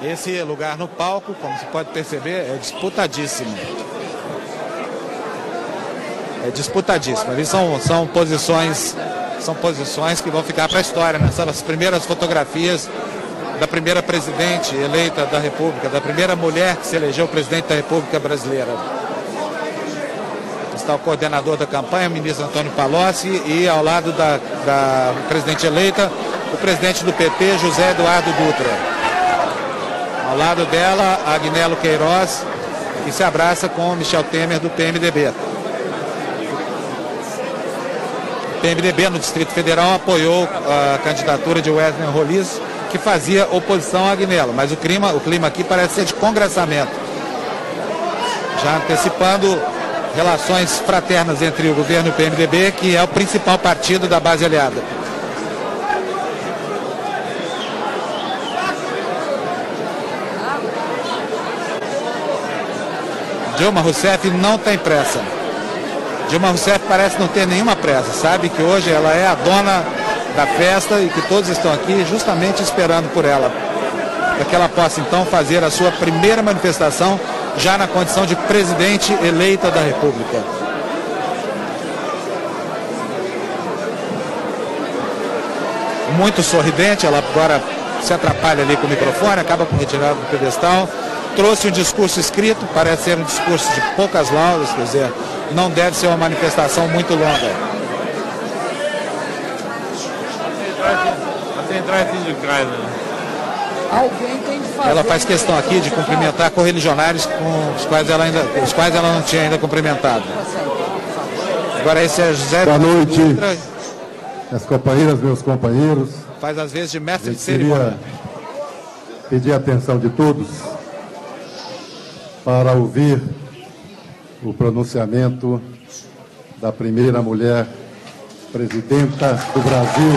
Esse lugar no palco, como se pode perceber, é disputadíssimo. É disputadíssimo. Ali são posições que vão ficar para a história, né? São as primeiras fotografias da primeira presidente eleita da República, da primeira mulher que se elegeu presidente da República Brasileira. Está o coordenador da campanha, o ministro Antônio Palocci, e ao lado da presidente eleita, o presidente do PP, José Eduardo Dutra. Ao lado dela, Agnello Queiroz, que se abraça com Michel Temer, do PMDB. O PMDB, no Distrito Federal, apoiou a candidatura de Wesley Roliço, que fazia oposição a Agnello, mas o clima aqui parece ser de congressamento, já antecipando relações fraternas entre o governo e o PMDB, que é o principal partido da base aliada. Dilma Rousseff não tem pressa. Dilma Rousseff parece não ter nenhuma pressa, sabe que hoje ela é a dona da festa e que todos estão aqui justamente esperando por ela, para que ela possa então fazer a sua primeira manifestação já na condição de presidente eleita da República. Muito sorridente, ela agora se atrapalha ali com o microfone, acaba por retirar do pedestal. Trouxe um discurso escrito, parece ser um discurso de poucas laudas, quer dizer, não deve ser uma manifestação muito longa. Alguém tem de fazer. Ela faz questão aqui de cumprimentar correligionários com os quais ela não tinha ainda cumprimentado. Agora esse é José. Boa noite, minhas companheiras, meus companheiros. Faz às vezes de mestre de cerimônia. Pedir a atenção de todos para ouvir o pronunciamento da primeira mulher presidenta do Brasil.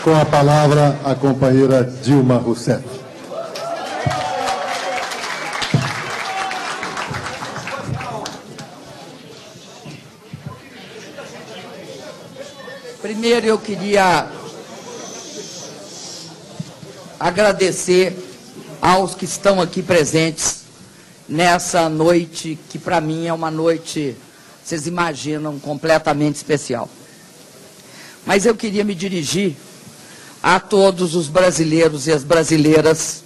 Com a palavra, a companheira Dilma Rousseff. Primeiro eu queria agradecer aos que estão aqui presentes nessa noite, que para mim é uma noite, vocês imaginam, completamente especial. Mas eu queria me dirigir a todos os brasileiros e as brasileiras,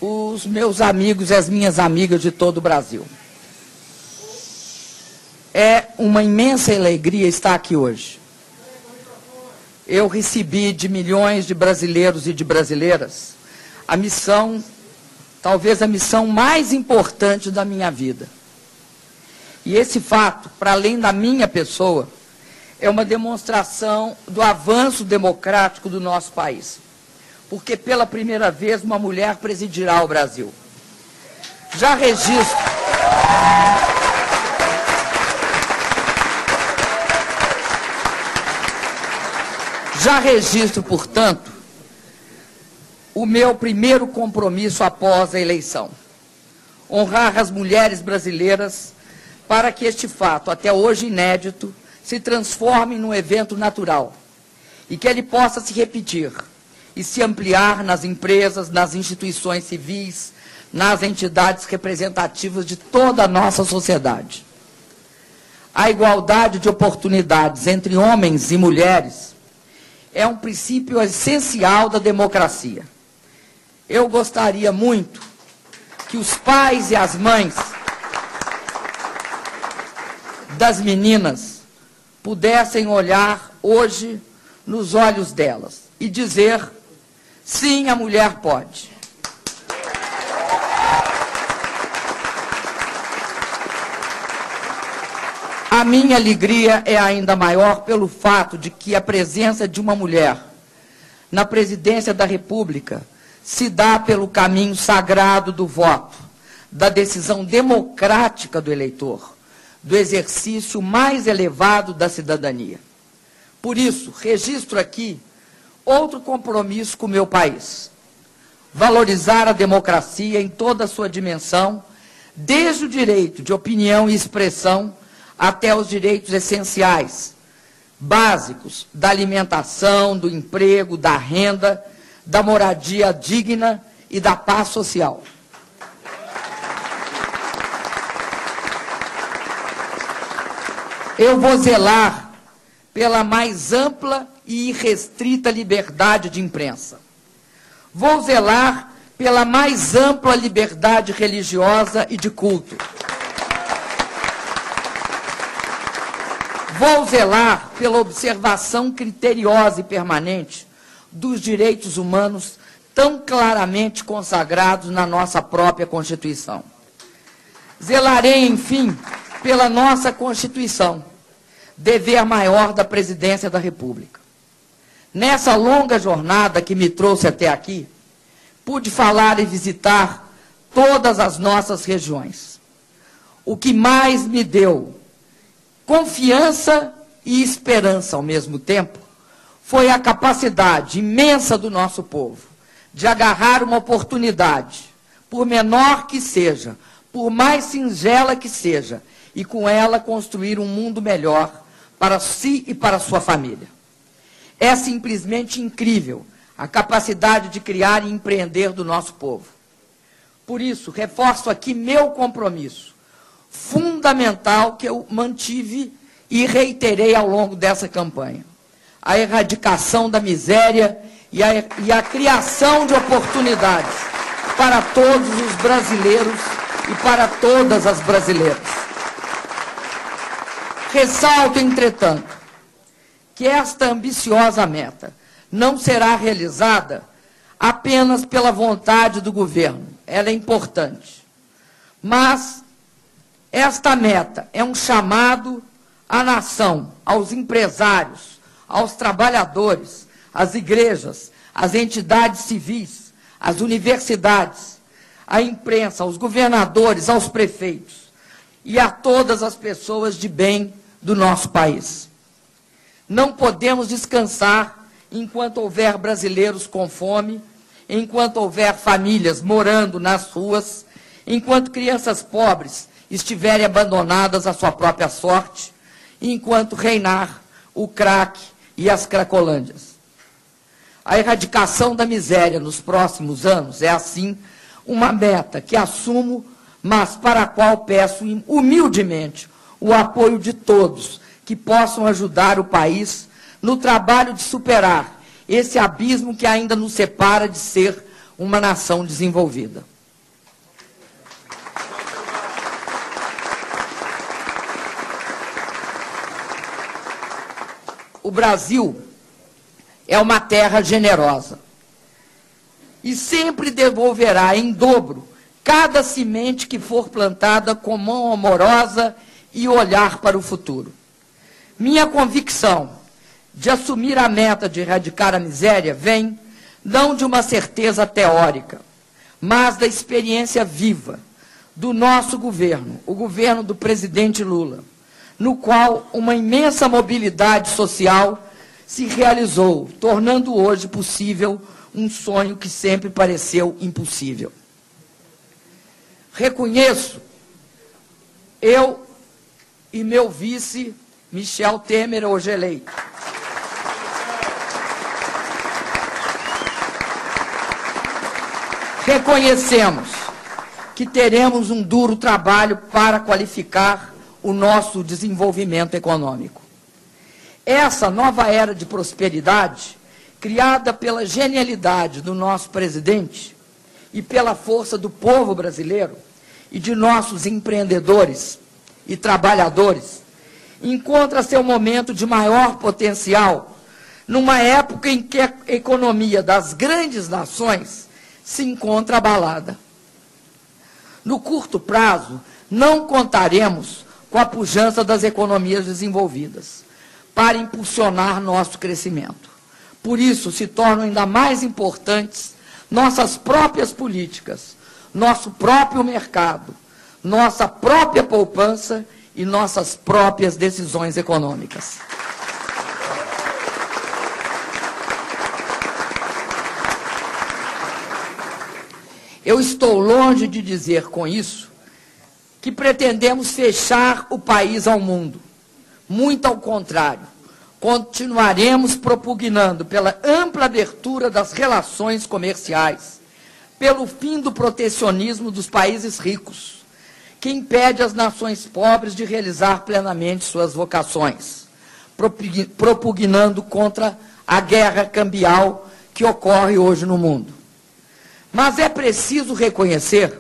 os meus amigos e as minhas amigas de todo o Brasil. É uma imensa alegria estar aqui hoje. Eu recebi de milhões de brasileiros e de brasileiras a missão, talvez a missão mais importante da minha vida. E esse fato, para além da minha pessoa, é uma demonstração do avanço democrático do nosso país. Porque pela primeira vez uma mulher presidirá o Brasil. Já registro, portanto, o meu primeiro compromisso após a eleição. Honrar as mulheres brasileiras para que este fato, até hoje inédito, se transforme num evento natural e que ele possa se repetir e se ampliar nas empresas, nas instituições civis, nas entidades representativas de toda a nossa sociedade. A igualdade de oportunidades entre homens e mulheres é um princípio essencial da democracia. Eu gostaria muito que os pais e as mães das meninas pudessem olhar hoje nos olhos delas e dizer: sim, a mulher pode. A minha alegria é ainda maior pelo fato de que a presença de uma mulher na presidência da República se dá pelo caminho sagrado do voto, da decisão democrática do eleitor, do exercício mais elevado da cidadania. Por isso, registro aqui outro compromisso com o meu país. valorizar a democracia em toda a sua dimensão, desde o direito de opinião e expressão até os direitos essenciais, básicos, da alimentação, do emprego, da renda, da moradia digna e da paz social. Eu vou zelar pela mais ampla e irrestrita liberdade de imprensa. Vou zelar pela mais ampla liberdade religiosa e de culto. Vou zelar pela observação criteriosa e permanente dos direitos humanos tão claramente consagrados na nossa própria Constituição. Zelarei, enfim, pela nossa Constituição, dever maior da Presidência da República. Nessa longa jornada que me trouxe até aqui, pude falar e visitar todas as nossas regiões. O que mais me deu confiança e esperança ao mesmo tempo foi a capacidade imensa do nosso povo de agarrar uma oportunidade, por menor que seja, por mais singela que seja, e com ela construir um mundo melhor para si e para sua família. É simplesmente incrível a capacidade de criar e empreender do nosso povo. Por isso, reforço aqui meu compromisso fundamental que eu mantive e reiterei ao longo dessa campanha: a erradicação da miséria e a criação de oportunidades para todos os brasileiros e para todas as brasileiras. Ressalto, entretanto, que esta ambiciosa meta não será realizada apenas pela vontade do governo. Ela é importante. Mas esta meta é um chamado à nação, aos empresários, aos trabalhadores, às igrejas, às entidades civis, às universidades, à imprensa, aos governadores, aos prefeitos e a todas as pessoas de bem do nosso país. Não podemos descansar enquanto houver brasileiros com fome, enquanto houver famílias morando nas ruas, enquanto crianças pobres estiverem abandonadas à sua própria sorte, enquanto reinar o crack e as cracolândias. A erradicação da miséria nos próximos anos é, assim, uma meta que assumo, mas para a qual peço humildemente o apoio de todos que possam ajudar o país no trabalho de superar esse abismo que ainda nos separa de ser uma nação desenvolvida. O Brasil é uma terra generosa e sempre devolverá em dobro cada semente que for plantada com mão amorosa e olhar para o futuro. Minha convicção de assumir a meta de erradicar a miséria vem não de uma certeza teórica, mas da experiência viva do nosso governo, o governo do presidente Lula, no qual uma imensa mobilidade social se realizou, tornando hoje possível um sonho que sempre pareceu impossível. Reconheço, eu e meu vice, Michel Temer, hoje eleito, reconhecemos que teremos um duro trabalho para qualificar o nosso desenvolvimento econômico. Essa nova era de prosperidade, criada pela genialidade do nosso presidente e pela força do povo brasileiro e de nossos empreendedores e trabalhadores, encontra seu momento de maior potencial numa época em que a economia das grandes nações se encontra abalada. No curto prazo, não contaremos com a pujança das economias desenvolvidas para impulsionar nosso crescimento. Por isso, se tornam ainda mais importantes nossas próprias políticas, nosso próprio mercado, nossa própria poupança e nossas próprias decisões econômicas. Eu estou longe de dizer com isso que pretendemos fechar o país ao mundo. Muito ao contrário, continuaremos propugnando pela ampla abertura das relações comerciais, pelo fim do protecionismo dos países ricos, que impede as nações pobres de realizar plenamente suas vocações, propugnando contra a guerra cambial que ocorre hoje no mundo. Mas é preciso reconhecer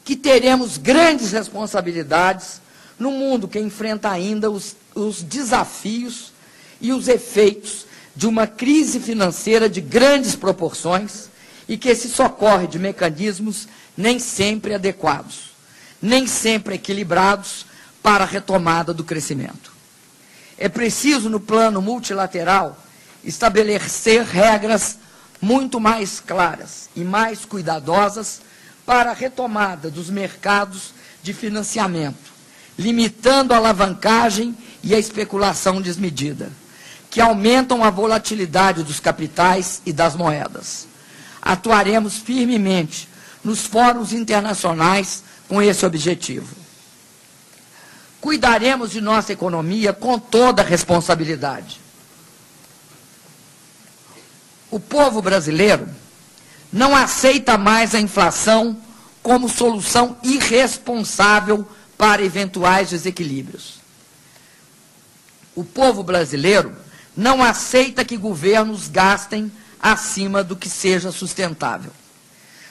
que teremos grandes responsabilidades no mundo que enfrenta ainda os desafios e os efeitos de uma crise financeira de grandes proporções e que se socorre de mecanismos nem sempre adequados, nem sempre equilibrados para a retomada do crescimento. É preciso, no plano multilateral, estabelecer regras muito mais claras e mais cuidadosas para a retomada dos mercados de financiamento, limitando a alavancagem e a especulação desmedida, que aumentam a volatilidade dos capitais e das moedas. Atuaremos firmemente nos fóruns internacionais com esse objetivo. Cuidaremos de nossa economia com toda a responsabilidade. O povo brasileiro não aceita mais a inflação como solução irresponsável para eventuais desequilíbrios. O povo brasileiro não aceita que governos gastem acima do que seja sustentável.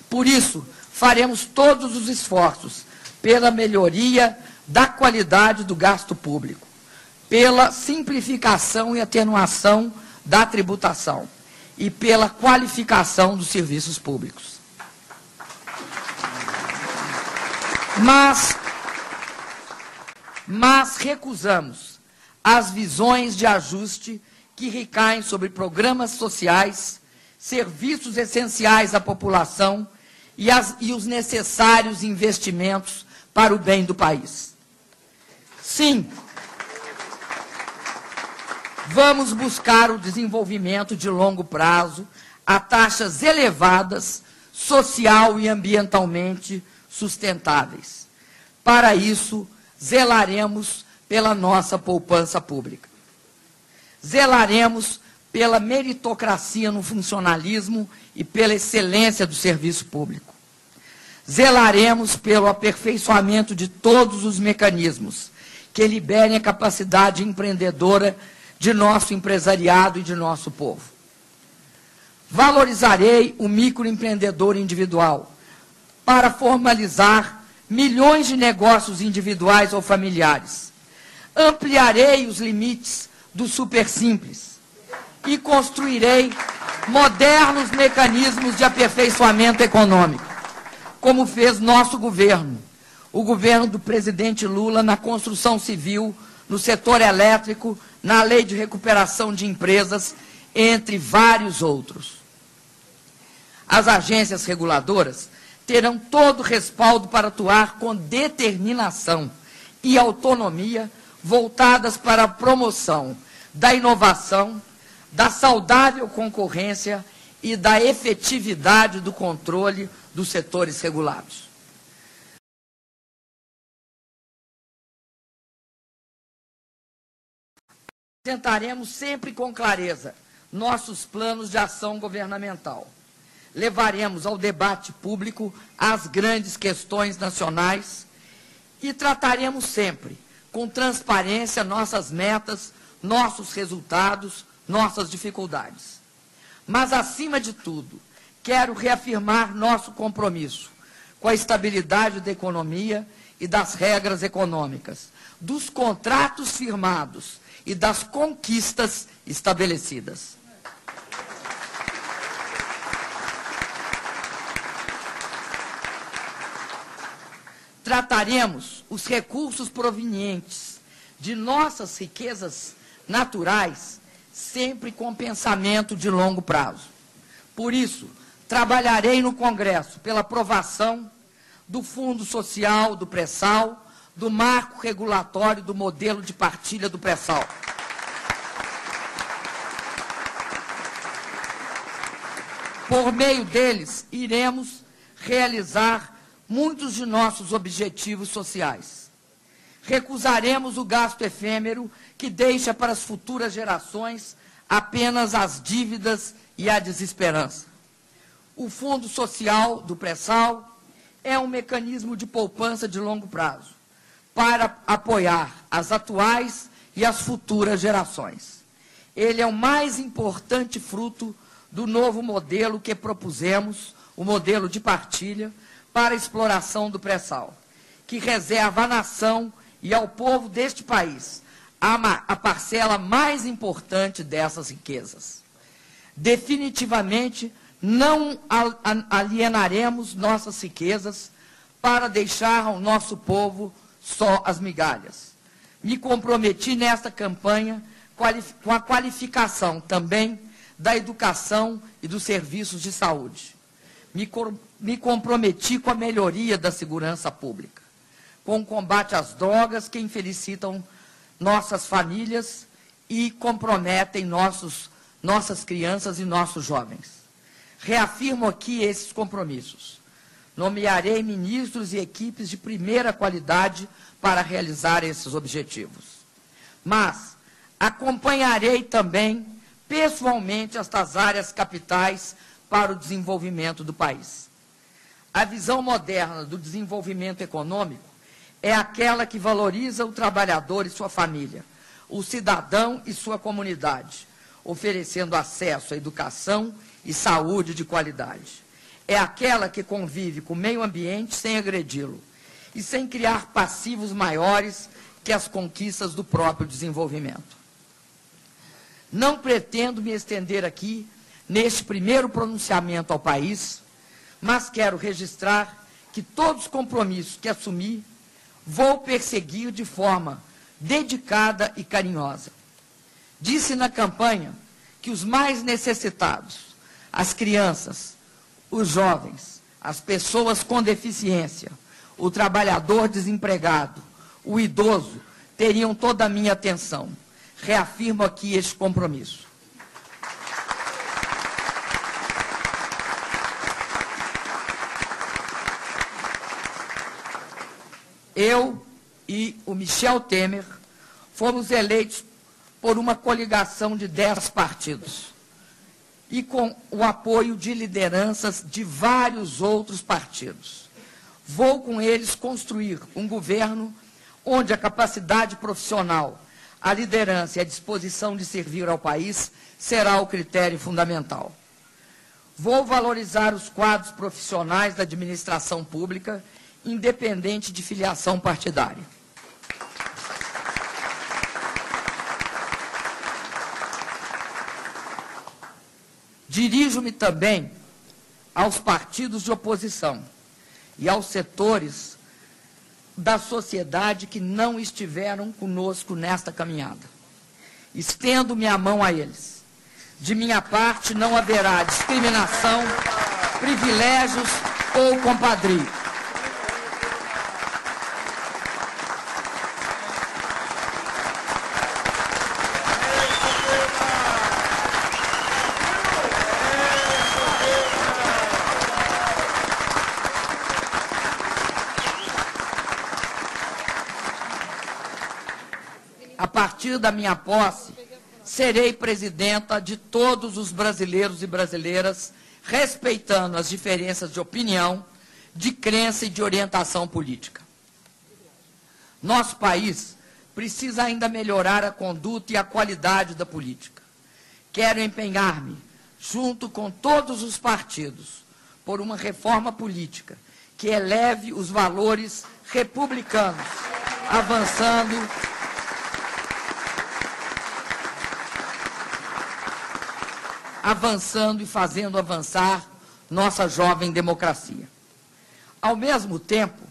Por isso, faremos todos os esforços pela melhoria da qualidade do gasto público, pela simplificação e atenuação da tributação e pela qualificação dos serviços públicos. Mas recusamos as visões de ajuste que recaem sobre programas sociais, serviços essenciais à população e os necessários investimentos para o bem do país. Sim, vamos buscar o desenvolvimento de longo prazo a taxas elevadas, social e ambientalmente sustentáveis. Para isso, zelaremos pela nossa poupança pública. Zelaremos pela meritocracia no funcionalismo e pela excelência do serviço público. Zelaremos pelo aperfeiçoamento de todos os mecanismos que liberem a capacidade empreendedora de nosso empresariado e de nosso povo. Valorizarei o microempreendedor individual para formalizar milhões de negócios individuais ou familiares. Ampliarei os limites do super simples e construirei modernos mecanismos de aperfeiçoamento econômico, como fez nosso governo, o governo do presidente Lula na construção civil, no setor elétrico, na lei de recuperação de empresas, entre vários outros. As agências reguladoras terão todo o respaldo para atuar com determinação e autonomia voltadas para a promoção da inovação, da saudável concorrência e da efetividade do controle dos setores regulados. Apresentaremos sempre com clareza nossos planos de ação governamental. Levaremos ao debate público as grandes questões nacionais e trataremos sempre com transparência nossas metas, nossos resultados, nossas dificuldades. Mas, acima de tudo, quero reafirmar nosso compromisso com a estabilidade da economia e das regras econômicas, dos contratos firmados e das conquistas estabelecidas. Trataremos os recursos provenientes de nossas riquezas naturais sempre com pensamento de longo prazo. Por isso, trabalharei no Congresso pela aprovação do Fundo Social do Pré-Sal, do marco regulatório do modelo de partilha do pré-sal. Por meio deles, iremos realizar muitos de nossos objetivos sociais. Recusaremos o gasto efêmero que deixa para as futuras gerações apenas as dívidas e a desesperança. O Fundo Social do Pré-Sal é um mecanismo de poupança de longo prazo para apoiar as atuais e as futuras gerações. Ele é o mais importante fruto do novo modelo que propusemos, o modelo de partilha, para a exploração do pré-sal, que reserva à nação e ao povo deste país a parcela mais importante dessas riquezas. Definitivamente, não alienaremos nossas riquezas para deixar ao nosso povo só as migalhas. Me comprometi nesta campanha com a qualificação também da educação e dos serviços de saúde. Me comprometi com a melhoria da segurança pública, com o combate às drogas que infelicitam nossas famílias e comprometem nossas crianças e nossos jovens. Reafirmo aqui esses compromissos. Nomearei ministros e equipes de primeira qualidade para realizar esses objetivos. Mas acompanharei também pessoalmente estas áreas capitais para o desenvolvimento do país. A visão moderna do desenvolvimento econômico é aquela que valoriza o trabalhador e sua família, o cidadão e sua comunidade, oferecendo acesso à educação e saúde de qualidade. É aquela que convive com o meio ambiente sem agredi-lo e sem criar passivos maiores que as conquistas do próprio desenvolvimento. Não pretendo me estender aqui neste primeiro pronunciamento ao país, mas quero registrar que todos os compromissos que assumi vou perseguir de forma dedicada e carinhosa. Disse na campanha que os mais necessitados, as crianças, os jovens, as pessoas com deficiência, o trabalhador desempregado, o idoso, teriam toda a minha atenção. Reafirmo aqui este compromisso. Eu e o Michel Temer fomos eleitos por uma coligação de 10 partidos e com o apoio de lideranças de vários outros partidos. Vou com eles construir um governo onde a capacidade profissional, a liderança e a disposição de servir ao país será o critério fundamental. Vou valorizar os quadros profissionais da administração pública, independente de filiação partidária. Dirijo-me também aos partidos de oposição e aos setores da sociedade que não estiveram conosco nesta caminhada. Estendo minha mão a eles. De minha parte, não haverá discriminação, privilégios ou compadrio. A partir da minha posse, serei presidenta de todos os brasileiros e brasileiras, respeitando as diferenças de opinião, de crença e de orientação política. Nosso país precisa ainda melhorar a conduta e a qualidade da política. Quero empenhar-me, junto com todos os partidos, por uma reforma política que eleve os valores republicanos, avançando e fazendo avançar nossa jovem democracia. Ao mesmo tempo,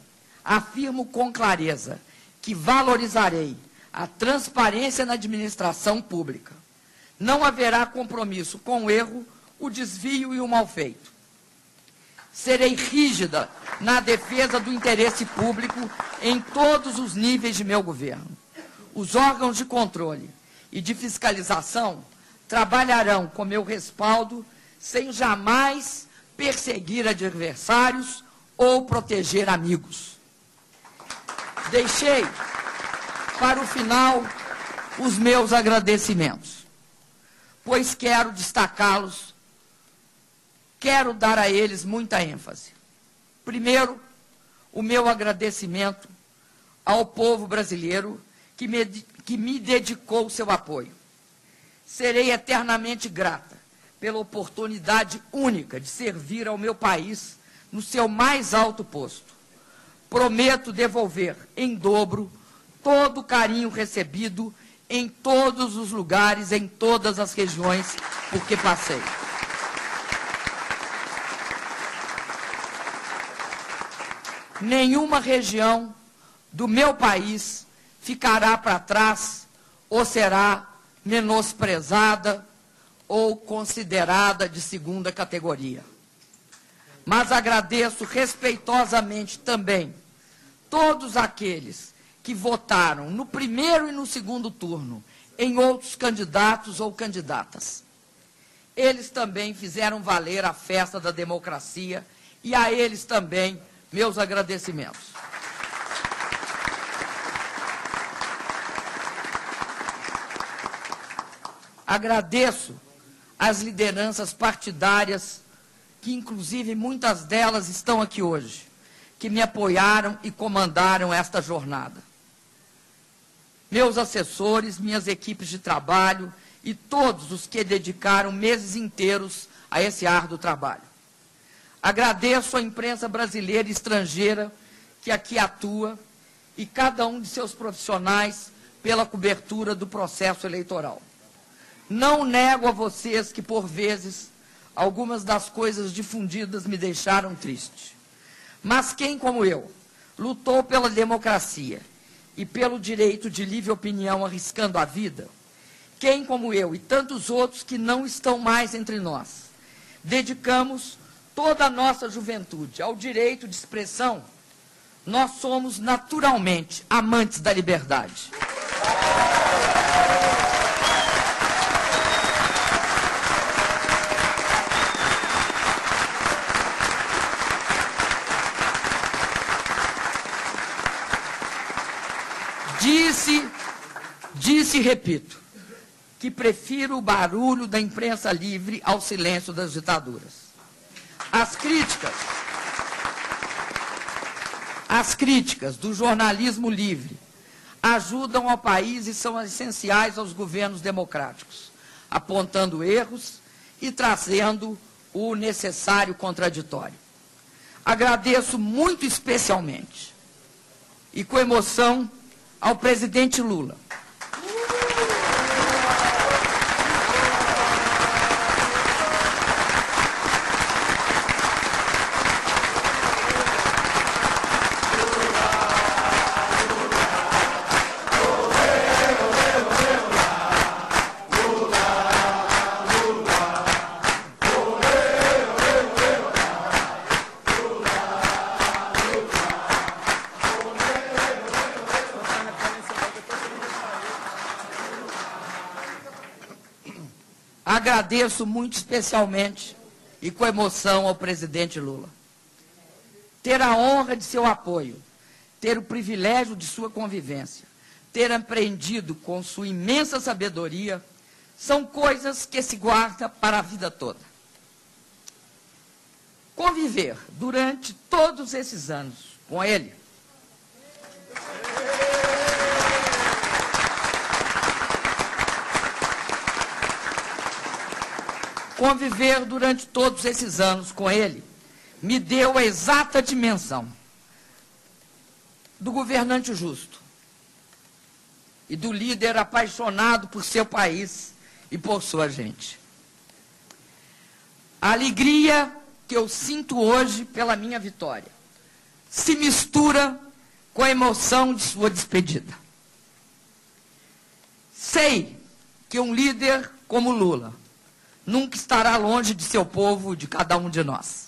afirmo com clareza que valorizarei a transparência na administração pública. Não haverá compromisso com o erro, o desvio e o mal-feito. Serei rígida na defesa do interesse público em todos os níveis de meu governo. Os órgãos de controle e de fiscalização trabalharão com meu respaldo sem jamais perseguir adversários ou proteger amigos. Deixei para o final os meus agradecimentos, pois quero destacá-los, quero dar a eles muita ênfase. Primeiro, o meu agradecimento ao povo brasileiro que me dedicou seu apoio. Serei eternamente grata pela oportunidade única de servir ao meu país no seu mais alto posto. Prometo devolver em dobro todo o carinho recebido em todos os lugares, em todas as regiões por que passei. Nenhuma região do meu país ficará para trás ou será menosprezada ou considerada de segunda categoria. Mas agradeço respeitosamente também todos aqueles que votaram no primeiro e no segundo turno em outros candidatos ou candidatas. Eles também fizeram valer a festa da democracia e a eles também meus agradecimentos. Agradeço às lideranças partidárias, que inclusive muitas delas estão aqui hoje, que me apoiaram e comandaram esta jornada. Meus assessores, minhas equipes de trabalho e todos os que dedicaram meses inteiros a esse árduo trabalho. Agradeço à imprensa brasileira e estrangeira que aqui atua e cada um de seus profissionais pela cobertura do processo eleitoral. Não nego a vocês que, por vezes, algumas das coisas difundidas me deixaram triste. Mas quem, como eu, lutou pela democracia e pelo direito de livre opinião arriscando a vida, quem, como eu e tantos outros que não estão mais entre nós, dedicamos toda a nossa juventude ao direito de expressão, nós somos naturalmente amantes da liberdade. Disse e repito, que prefiro o barulho da imprensa livre ao silêncio das ditaduras. As críticas do jornalismo livre ajudam ao país e são essenciais aos governos democráticos, apontando erros e trazendo o necessário contraditório. Agradeço muito especialmente e com emoção ao presidente Lula. Agradeço muito especialmente e com emoção ao presidente Lula. Ter a honra de seu apoio, ter o privilégio de sua convivência, ter aprendido com sua imensa sabedoria, são coisas que se guardam para a vida toda. Conviver durante todos esses anos com ele, me deu a exata dimensão do governante justo e do líder apaixonado por seu país e por sua gente. A alegria que eu sinto hoje pela minha vitória se mistura com a emoção de sua despedida. Sei que um líder como Lula nunca estará longe de seu povo, de cada um de nós.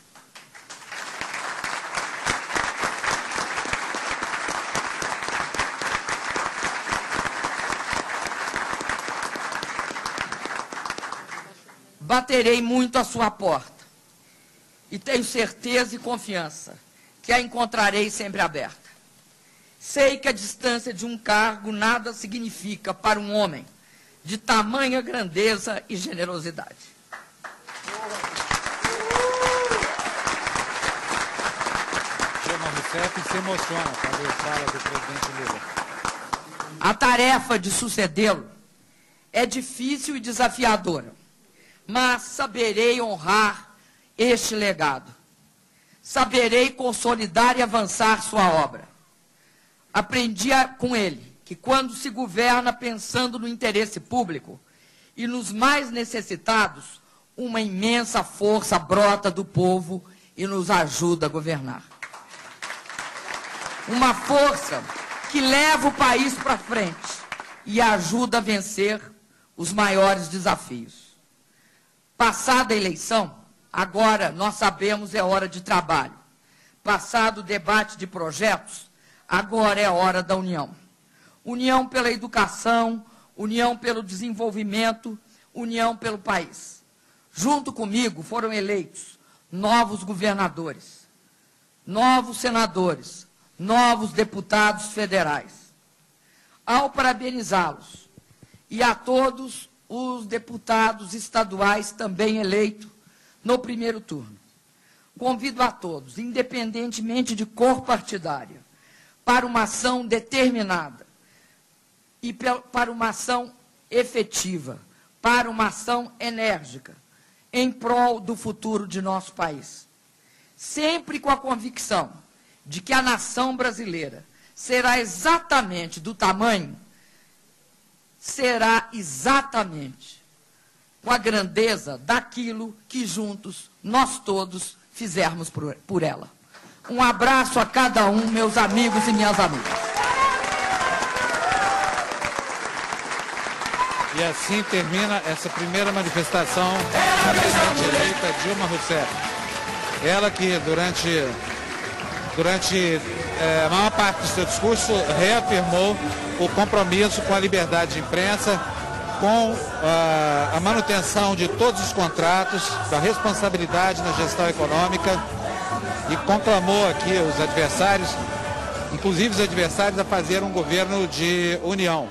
baterei muito à sua porta e tenho certeza e confiança que a encontrarei sempre aberta. Sei que a distância de um cargo nada significa para um homem de tamanha grandeza e generosidade. Dilma Rousseff se emociona quando fala do presidente Lula. A tarefa de sucedê-lo é difícil e desafiadora, mas saberei honrar este legado. Saberei consolidar e avançar sua obra. Aprendi com ele que quando se governa pensando no interesse público e nos mais necessitados, uma imensa força brota do povo e nos ajuda a governar. Uma força que leva o país para frente e ajuda a vencer os maiores desafios. Passada a eleição, agora nós sabemos é hora de trabalho. Passado o debate de projetos, agora é a hora da união. União pela educação, união pelo desenvolvimento, união pelo país. Junto comigo foram eleitos novos governadores, novos senadores, novos deputados federais. Ao parabenizá-los e a todos os deputados estaduais também eleitos no primeiro turno, convido a todos, independentemente de cor partidária, para uma ação determinada e para uma ação efetiva, para uma ação enérgica, em prol do futuro de nosso país. Sempre com a convicção de que a nação brasileira será exatamente do tamanho, será exatamente com a grandeza daquilo que juntos nós todos fizermos por ela. Um abraço a cada um, meus amigos e minhas amigas. E assim termina essa primeira manifestação da presidente eleita Dilma Rousseff. Ela que durante a maior parte do seu discurso reafirmou o compromisso com a liberdade de imprensa, com a manutenção de todos os contratos, da responsabilidade na gestão econômica, e conclamou aqui os adversários, inclusive os adversários, a fazer um governo de união.